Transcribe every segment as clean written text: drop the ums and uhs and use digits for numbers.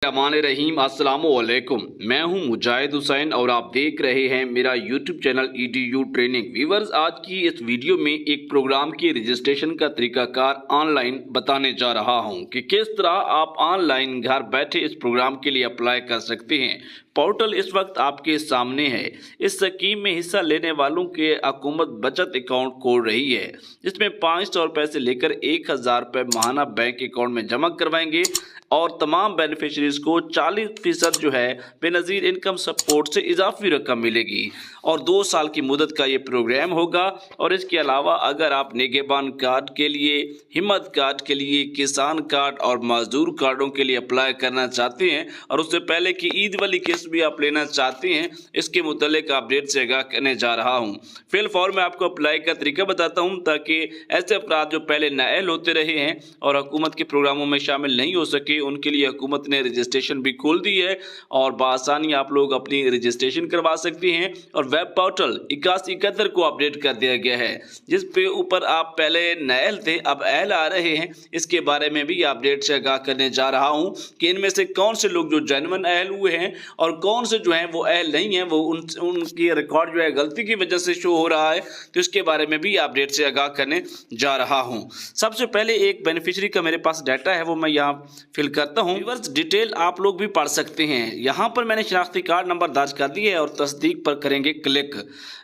रहमान रहीम अस्सलामुअलैकुम। मैं हूं मुजाहिद हुसैन और आप देख रहे हैं मेरा YouTube channel EDU training. Viewers, आज की इस वीडियो में एक प्रोग्राम की रजिस्ट्रेशन का तरीकाकार ऑनलाइन बताने जा रहा हूं कि किस तरह आप ऑनलाइन घर बैठे इस प्रोग्राम के लिए अप्लाई कर सकते हैं। पोर्टल इस वक्त आपके सामने है। इस स्कीम में हिस्सा लेने वालों के हुकूमत बचत अकाउंट खोल रही है, जिसमें 500 रुपए से लेकर 1000 रुपए माहाना बैंक अकाउंट में जमा करवाएंगे और तमाम बेनिफिशरीज को 40% जो है बेनज़ीर इनकम सपोर्ट से इजाफी रकम मिलेगी और 2 साल की मुदत का ये प्रोग्राम होगा। और इसके अलावा अगर आप निगहबान कार्ड के लिए, हिम्मत कार्ड के लिए, किसान कार्ड और मजदूर कार्डों के लिए अप्लाई करना चाहते हैं और उससे पहले कि ईद वाली किस्त भी आप लेना चाहते हैं, इसके मुतल्लिक अपडेट से आगाह करने जा रहा हूँ। फिल फॉर मैं आपको अप्लाई का तरीका बताता हूँ ताकि ऐसे अफराद जो पहले नाअहल होते रहे हैं और हुकूमत के प्रोग्रामों में शामिल नहीं हो सके, उनके लिए हुकूमत ने रजिस्ट्रेशन भी खोल दी है और बआसानी आप लोग अपनी रजिस्ट्रेशन करवा सकते हैं। और वेब पोर्टल 8171 को अपडेट कर दिया गया है, जिस पे ऊपर आप पहले नाअहल थे अब अहल आ रहे हैं। इसके बारे में भी अपडेट से आगाह करने जा रहा हूं कि इनमें से कौन से लोग जो जेन्युइन अहल हुए हैं और कौन से जो हैं वो अहल नहीं है, वो उनकी रिकॉर्ड जो है गलती की वजह से शो हो रहा है, तो इसके बारे में भी अपडेट से आगाह करने जा रहा हूं। सबसे पहले एक बेनिफिशियरी का मेरे पास डाटा है, वो मैं यहाँ फिल करता हूँ। व्यूअर्स, डिटेल आप लोग भी पढ़ सकते हैं। यहाँ पर मैंने शनाख्ती कार्ड नंबर दर्ज कर दिया है और तस्दीक पर करेंगे क्लिक।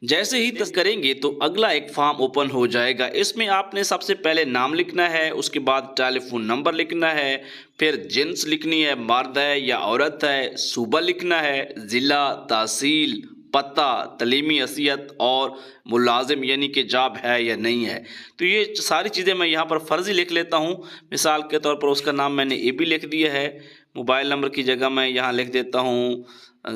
जैसे ही करेंगे तो अगला एक फॉर्म ओपन हो जाएगा। इसमें आपने सबसे पहले नाम लिखना है, उसके बाद टेलीफोन नंबर लिखना है, फिर जिन्स लिखनी है, मर्द है या औरत है, सूबा लिखना है, ज़िला, तहसील, पता, तलीमी हैसियत और मुलाजिम यानी कि जॉब है या नहीं है। तो ये सारी चीज़ें मैं यहाँ पर फ़र्ज़ी लिख लेता हूँ। मिसाल के तौर पर उसका नाम मैंने ए भी लिख दिया है। मोबाइल नंबर की जगह मैं यहाँ लिख देता हूँ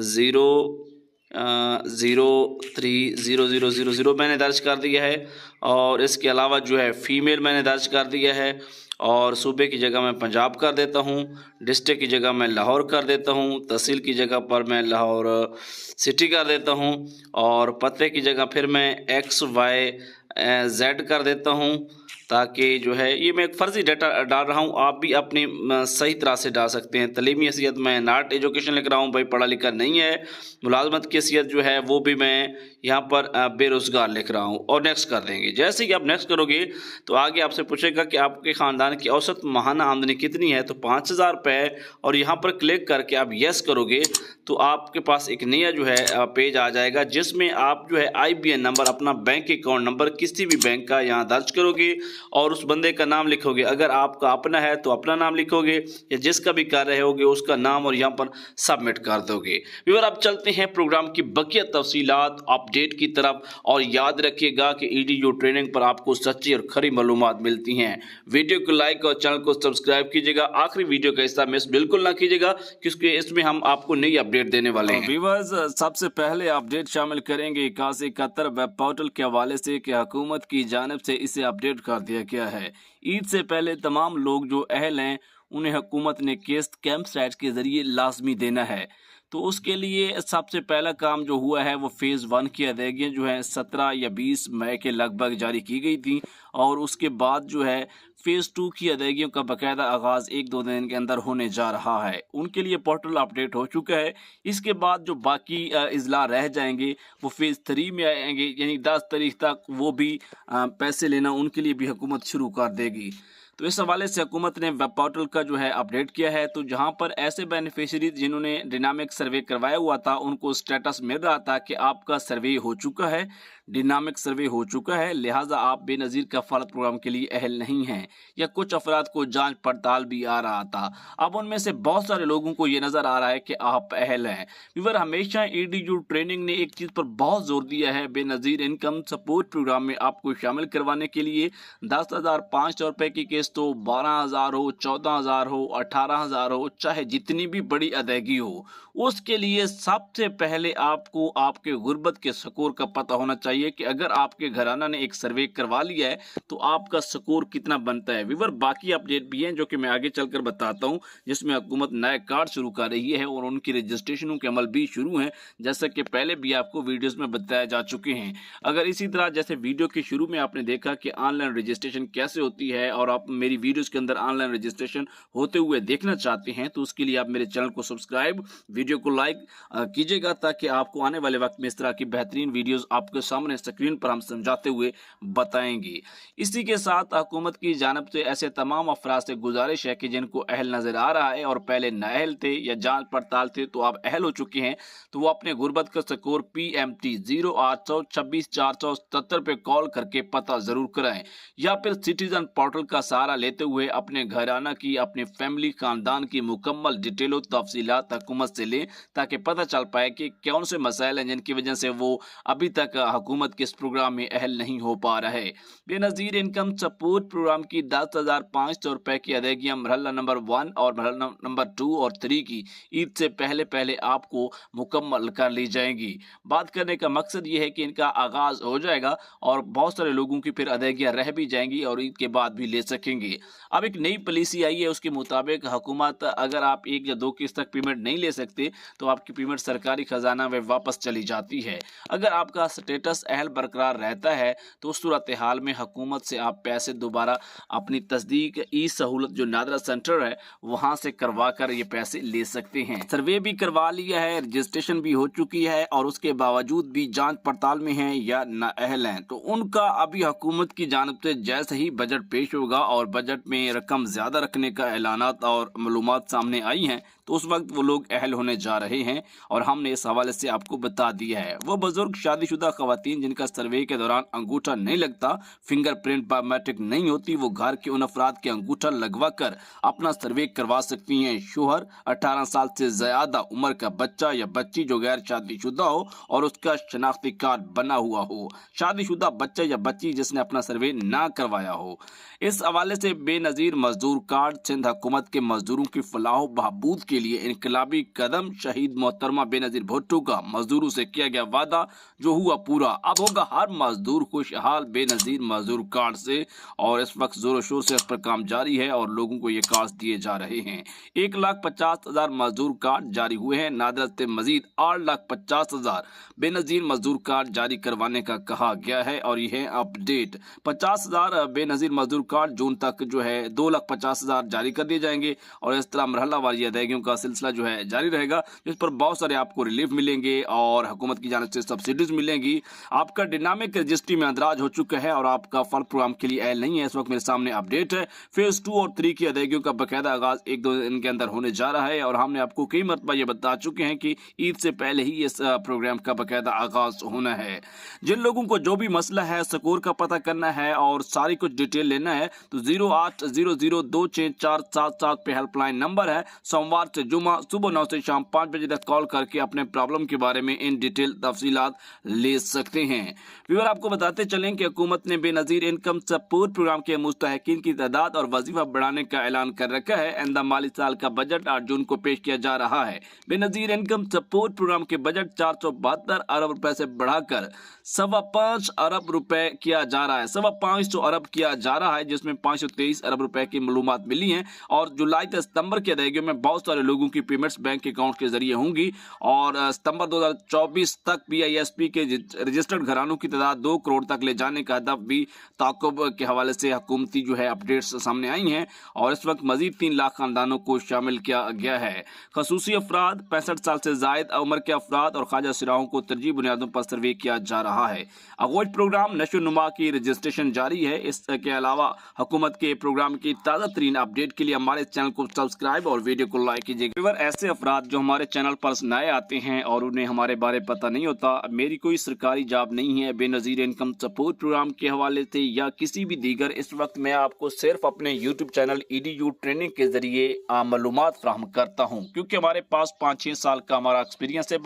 0030000 मैंने दर्ज कर दिया है। और इसके अलावा जो है फ़ीमेल मैंने दर्ज कर दिया है और सूबे की जगह मैं पंजाब कर देता हूँ, डिस्ट्रिक्ट की जगह मैं लाहौर कर देता हूँ, तहसील की जगह पर मैं लाहौर सिटी कर देता हूँ और पते की जगह फिर मैं XYZ कर देता हूँ, ताकि जो है ये मैं एक फ़र्ज़ी डाटा डाल रहा हूँ, आप भी अपनी सही तरह से डाल सकते हैं। तलीमी हैसियत मैं नॉट एजुकेशन लिख रहा हूँ, भाई पढ़ा लिखा नहीं है। मुलाजमत की हैसियत जो है वो भी मैं यहाँ पर बेरोज़गार लिख रहा हूँ और नेक्स्ट कर देंगे। जैसे ही आप नेक्स्ट करोगे तो आगे आपसे पूछेगा कि आपके ख़ानदान की औसत माहाना आमदनी कितनी है, तो 5000 रुपये। और यहाँ पर क्लिक करके आप यस करोगे तो आपके पास एक नया जो है पेज आ जाएगा, जिसमें आप जो है IBN नंबर, अपना बैंक अकाउंट नंबर किसी भी बैंक का यहाँ दर्ज करोगे और उस बंदे का नाम लिखोगे। अगर आपका अपना है तो अपना नाम लिखोगे या जिसका भी कर रहे होगे उसका नाम और यहाँ पर सबमिट कर दोगे। व्यूअर, अब चलते हैं प्रोग्राम की बकिया तफसीलात अपडेट की तरफ। और याद रखिएगा कि EDU ट्रेनिंग पर आपको सच्ची और खरी मालूमात मिलती हैं। वीडियो को लाइक और चैनल को सब्सक्राइब कीजिएगा। आखिरी वीडियो का हिस्सा मिस बिल्कुल ना कीजिएगा, क्योंकि इसमें हम आपको नई अपडेट देने वाले हैं। व्यूअर्स, सबसे पहले अपडेट शामिल करेंगे 8171 वेब पोर्टल के हवाले से कि हुकूमत की जानिब से इसे अपडेट कर दिया गया है। ईद से पहले तमाम लोग जो अहल हैं उन्हें हुकूमत ने किस्त कैंप साइट के ज़रिए लाजमी देना है। तो उसके लिए सबसे पहला काम जो हुआ है वो फ़ेज़ 1 की अदायगियाँ जो हैं 17 या 20 मई के लगभग जारी की गई थी और उसके बाद जो है फ़ेज़ 2 की अदायगियों का बाकायदा आगाज़ 1-2 दिन के अंदर होने जा रहा है। उनके लिए पोर्टल अपडेट हो चुका है। इसके बाद जो बाकी इज़ला रह जाएंगे वो फ़ेज़ 3 में आएंगे, यानी 10 तारीख तक वो भी पैसे लेना उनके लिए भी हुकूमत शुरू कर देगी। तो इस हवाले से हुकूमत ने वेब पोर्टल का जो है अपडेट किया है। तो जहां पर ऐसे बेनिफिशरीज जिन्होंने डिनामिक सर्वे करवाया हुआ था उनको स्टेटस मिल रहा था कि आपका सर्वे हो चुका है, डिनामिक सर्वे हो चुका है, लिहाजा आप बेनज़ीर कफ़ालत प्रोग्राम के लिए अहल नहीं हैं, या कुछ अफराद को जांच पड़ताल भी आ रहा था। अब उनमें से बहुत सारे लोगों को ये नज़र आ रहा है कि आप अहल हैं। व्यूअर, हमेशा EDU ट्रेनिंग ने एक चीज़ पर बहुत जोर दिया है, बेनज़ीर इनकम सपोर्ट प्रोग्राम में आपको शामिल करवाने के लिए 10,500 रुपये की किस्त हो, 12,000 हो, 14,000 हो, 18,000 हो, चाहे जितनी भी बड़ी अदायगी हो, उसके लिए सबसे पहले आपको आपके गुर्बत के स्कोर का पता होना चाहिए कि अगर आपके घराना ने एक सर्वे करवा लिया है तो आपका स्कोर कितना बनता है। व्यूअर, बाकी अपडेट भी हैं जो कि मैं आगे चलकर बताता हूं, जिसमें हुकूमत नए कार्ड शुरू कर रही है और उनकी रजिस्ट्रेशनों के अमल भी शुरू हैं, जैसा कि पहले भी आपको वीडियोस में बताया जा चुके हैं। अगर इसी तरह जैसे वीडियो के शुरू में आपने देखा कि ऑनलाइन रजिस्ट्रेशन कैसे होती है और आप मेरी वीडियोस के अंदर ऑनलाइन रजिस्ट्रेशन होते हुए देखना चाहते हैं तो उसके लिए आप मेरे चैनल को सब्सक्राइब, वीडियो को लाइक कीजिएगा ताकि आपको आने वाले वक्त में इस तरह की बेहतरीन वीडियोस आपके सामने स्क्रीन पर हम समझाते हुए बताएंगे। इसी के साथ हुकूमत की जानिब से ऐसे तमाम अफराद से गुजारिश है कि जिनको अहल नजर आ रहा है और पहले नाअहल थे या जांच पड़ताल थे तो आप अहल हो चुके हैं, तो वो अपने गुर्बत का स्कोर PMT 0826 पे कॉल करके पता जरूर कराएं या फिर सिटीजन पोर्टल का सहारा लेते हुए अपने घराना की, अपने फैमिली खानदान की मुकम्मल डिटेलों तफसीलात हुकूमत से लें ताकि पता चल पाए कि कौन से मसाइल हैं जिनकी वजह से वो अभी तक हुकूमत के इस प्रोग्राम में अहल नहीं हो पा रहे। बेनज़ीर इनकम सपोर्ट प्रोग्राम की 10,500 रुपए की अदायगियां मरहला नंबर 1 और मरहला नंबर 2 और 3 की ईद से पहले आपको मुकम्मल कर ली जाएंगी। बात करने का मकसद ये है कि इनका आगाज हो जाएगा और बहुत सारे लोगों की फिर अदायगियां रह भी जाएंगी और ईद के बाद भी ले सकेंगे। अब एक नई पॉलिसी आई है, उसके मुताबिक हुकूमत अगर आप 1 या 2 किस्त तक पेमेंट नहीं ले सकते तो आपकी पेमेंट सरकारी खजाना में वापस चली जाती है। अगर आपका स्टेटस अहल बरकरार रहता है तो उस सूरत हाल में हुकूमत से आप पैसे दोबारा अपनी तस्दीक ई सहूलत जो नादरा सेंटर है वहां से करवा कर ये पैसे ले सकते हैं। सर्वे भी करवा लिया है, रजिस्ट्रेशन भी हो चुकी है और उसके बावजूद भी जांच पड़ताल में हैं या नाअहल हैं तो उनका अभी हुकूमत की जानिब से जैसे ही बजट पेश होगा और बजट में रकम ज्यादा रखने का ऐलानात और मालूमात सामने आई हैं तो उस वक्त वो लोग अहल होने जा रहे हैं और हमने इस हवाले से आपको बता दिया है। वो बुजुर्ग शादीशुदा खवातीन जिनका सर्वे के दौरान अंगूठा नहीं लगता, फिंगरप्रिंट बायोमेट्रिक नहीं होती, वो घर के उन अफराद के अंगूठा लगवा कर अपना सर्वे करवा सकती हैं। शोहर 18 साल से ज्यादा उम्र का बच्चा या बच्ची जो गैर शादीशुदा हो और उसका शनाख्ती कार्ड बना हुआ हो, शादीशुदा बच्चा या बच्ची जिसने अपना सर्वे ना करवाया हो। इस हवाले से बेनजीर मजदूर कार्ड सिंध हुकूमत के मजदूरों की फलाह बहबूद के लिए इनकलाबी कदम शहीद मोहतरमा बेनजीर भुट्टो का मजदूरों से किया गया वादा जो हुआ पूरा। अब होगा हर मजदूर खुशहाल बेनजीर मजदूर कार्ड से और इस वक्त जोरों शोर से इस पर काम जारी है और लोगों को ये कार्ड दिए जा रहे हैं। 1,50,000 मजदूर कार्ड जारी हुए हैं। नादरा से मजीद 8,50,000 बेनजीर मजदूर कार्ड जारी करवाने का कहा गया है और यह है अपडेट। 50,000 बेनजीर मजदूर कार्ड जून तक जो है 2,50,000 जारी कर दिए जाएंगे और इस तरह मरहला वारी अदायगियों का सिलसिला जो है जारी रहेगा जिस पर बहुत सारे आपको रिलीफ मिलेंगे और हुकूमत की जानिब से सब्सिडीज मिलेंगी। आपका डायनामिक रजिस्ट्री में अंदराज हो चुका है और आपका फल प्रोग्राम के लिए अहल नहीं है। इस वक्त मेरे सामने अपडेट है। फेज 2 और 3 की अदायगियों का बाकायदा आगाज 1-2 दिन के अंदर होने जा रहा है और हमने आपको कई मरतबा ये बता चुके हैं कि ईद से पहले ही इस प्रोग्राम का बाकायदा आगाज होना है। जिन लोगों को जो भी मसला है, स्कोर का पता करना है और सारी कुछ डिटेल लेना है तो 0800264777 पे हेल्पलाइन नंबर है। सोमवार से जुमा सुबह 9 से शाम 5 बजे तक कॉल करके अपने प्रॉब्लम के बारे में इन डिटेल तफसीलात ले सकते हैं। व्यूअर, आपको बताते चलें कि हुकूमत ने बेनजीर इनकम सपोर्ट प्रोग्राम के मुस्तहकीन की तादाद और वजीफा बढ़ाने का ऐलान कर रखा है। आइंदा माली साल का बजट 8 जून को पेश किया जा रहा है। बेनजीर इनकम सपोर्ट प्रोग्राम के बजट 472 अरब रुपए से बढ़ाकर 5.25 अरब रुपए किया जा रहा है। 5.25 अरब किया जा रहा है जिसमें 523 अरब रुपए की मालूमात मिली हैं और जुलाई से सितंबर की अदायगियों में बहुत सारे लोगों की पेमेंट्स बैंक अकाउंट के जरिए होंगी और सितंबर 2024 तक PISP के रजिस्टर्ड घरानों की तादाद 2 करोड़ तक ले जाने का हदफ भी ताकुब के हवाले से हुकूमती जो है अपडेट्स सामने आई हैं और इस वक्त मजीद 3 लाख खानदानों को शामिल किया गया है। खसूसी अफराद, 65 साल से जायद उम्र के अफराद और ख्वाजा सिराहों को तरजीह बुनियादों पर सर्वे किया जा रहा है। अगोज प्रोग्राम नशो नुमा की रजिस्ट्रेशन जारी है। इसके अलावा हुकूमत के प्रोग्राम की ताज़ा तरीन अपडेट के लिए हमारे चैनल को सब्सक्राइब और वीडियो को लाइक कीजिएगा। ऐसे अफराद जो हमारे चैनल पर नए आते हैं और उन्हें हमारे बारे पता नहीं होता, मेरी कोई सरकारी जॉब नहीं है बेनजीर इनकम सपोर्ट प्रोग्राम के हवाले से या किसी भी दीगर, इस वक्त मैं आपको सिर्फ अपने यूट्यूब चैनल EDU ट्रेनिंग के जरिए मालूमात फ्राहम करता हूँ क्योंकि हमारे पास 5-6 साल का हमारा एक्सपीरियंस है,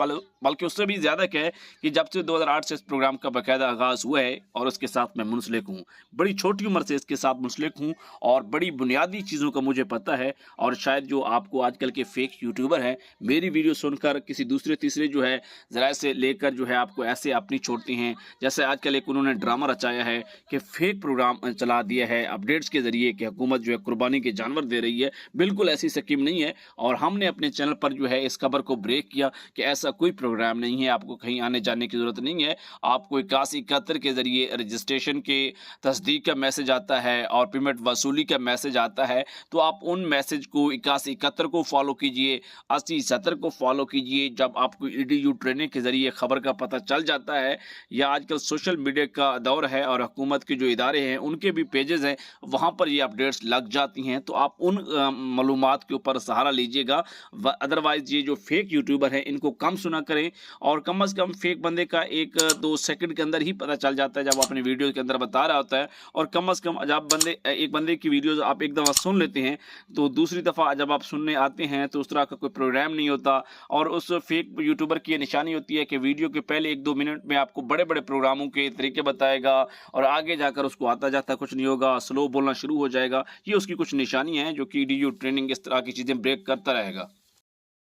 बल्कि उससे भी ज़्यादा क्या है कि जब से 2008 से इस प्रोग्राम का बाकायदा आगाज़ हुआ है और उसके साथ मैं मुंसलिक हूँ। बड़ी छोटी उम्र से इसके साथ मुंसलिक हूँ और बड़ी बुनियादी चीज़ों का मुझे पता है और शायद जो आपको आजकल के फेक यूट्यूबर हैं, मेरी वीडियो सुनकर किसी दूसरे तीसरे जो है ज़राए से लेकर जो है आपको ऐसे अपनी छोड़ते हैं। जैसे आजकल एक उन्होंने ड्रामा रचाया है कि फेक प्रोग्राम चला दिया है अपडेट्स के ज़रिए कि हुकूमत जो है कुर्बानी के जानवर दे रही है। बिल्कुल ऐसी स्कीम नहीं है और हमने अपने चैनल पर जो है इस खबर को ब्रेक किया कि ऐसा कोई प्रोग्राम नहीं है, आपको कहीं आने जाने की ज़रूरत नहीं है। आपको 8171 के ज़रिए रजिस्ट्रेशन के तस्दीक का मैसेज आता है और पेमेंट वसूली का मैसेज आता है, तो आप उन मैसेज को 8171 को फॉलो कीजिए, 8070 को फॉलो कीजिए। जब आपको EDU ट्रेनिंग के ज़रिए खबर का पता चल जाता है या आजकल सोशल मीडिया का दौर है और हुकूमत के जो इदारे हैं उनके भी पेजेस हैं, वहाँ पर ये अपडेट्स लग जाती हैं, तो आप उन मालूमात के ऊपर सहारा लीजिएगा। अदरवाइज़ ये जो फेक यूट्यूबर हैं इनको कम सुना करें और कम से कम फेक बंदे का 1-2 सेकंड के अंदर ही पता चल जाता है जब अपनी वीडियो के अंदर बता रहा होता है। और कम से कम जब एक बंदे की वीडियोस आप एक दफ़ा सुन लेते हैं तो दूसरी दफ़ा जब आप सुनने आते हैं तो उस तरह का कोई प्रोग्राम नहीं होता। और उस फेक यूट्यूबर की ये निशानी होती है कि वीडियो के पहले 1-2 मिनट में आपको बड़े-बड़े प्रोग्रामों के तरीके बताएगा और आगे जाकर उसको आता जाता कुछ नहीं होगा, स्लो बोलना शुरू हो जाएगा। ये उसकी कुछ निशानियाँ हैं जो कि EDU ट्रेनिंग इस तरह की चीज़ें ब्रेक करता रहेगा।